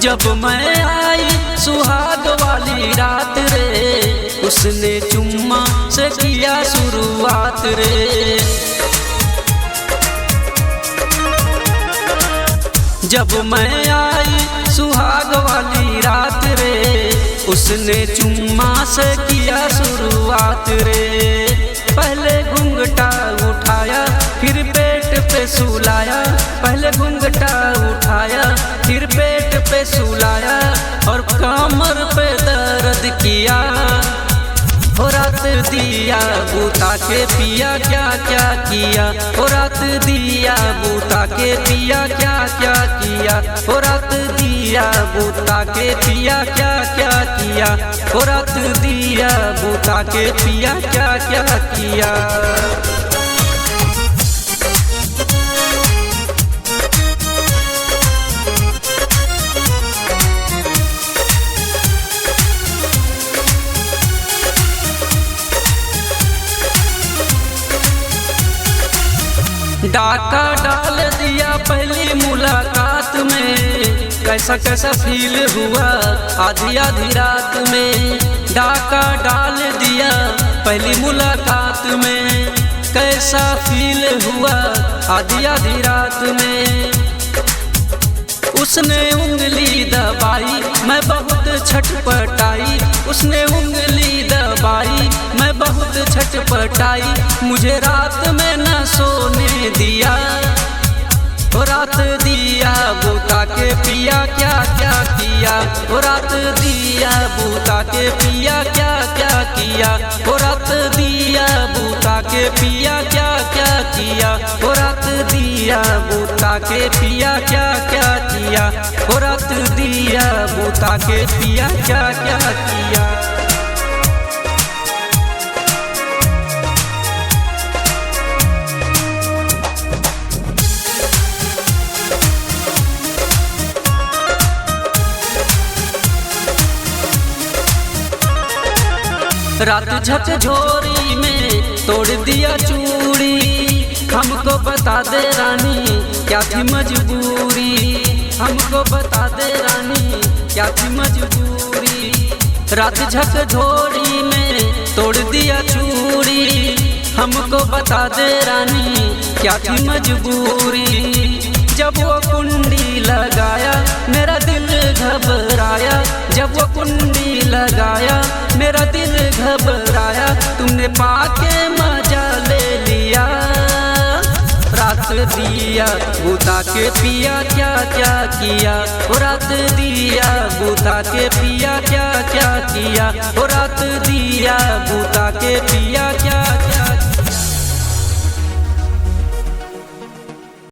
जब मैं आई सुहाग वाली रात रे, उसने चुम्मा से किया शुरुआत रे। जब मैं आई सुहाग वाली रात रे, उसने चुम्मा से किया शुरुआत रे। पहले घूंघटा उठाया फिर पेट पे सुलाया, पहले घूंघटा उठाया फिर पेट पे सुलाया, और कमर पे दर्द किया। हो रात दिया बूता के पिया क्या क्या किया, हो रात दिया बूता के पिया क्या क्या किया, हो रात दिया बूता के पिया क्या क्या किया, हो रात दिया बूता के पिया क्या क्या किया। डाका डाल दिया पहली मुलाकात में, कैसा कैसा फील हुआ आधी आधी रात में। डाका डाल दिया पहली मुलाकात में, कैसा फील हुआ आधी आधी रात में। उसने उंगली दबाई मैं बहुत छटपटाई, उसने उंगली दबाई मैं बहुत छटपटाई, मुझे रात में न सोने दिया। हो रात दिया बूता के पिया क्या क्या किया, हो रात दिया बूता के पिया क्या क्या किया, हो रात दिया बूता के पिया क्या क्या किया, हो रात दिया बूता के पिया क्या क्या किया, हो रात दिया बूता के पिया क्या क्या किया। रात झकझोरी में तोड़ दिया चूड़ी, हमको बता दे रानी क्या थी मजबूरी, हमको बता दे रानी क्या थी मजबूरी। रात झकझोरी में तोड़ दिया चूड़ी, हमको बता दे रानी क्या थी मजबूरी। जब वो कुंडी लगाया मेरा दिल घबराया, जब वो कुंडी लगाया मेरा दिल घबराया, तुमने पाके मजा ले लिया। रात दिया बूता के पिया क्या क्या किया, हो रात दिया बूता के पिया क्या क्या किया, हो रात दिया बूता के पिया क्या क्या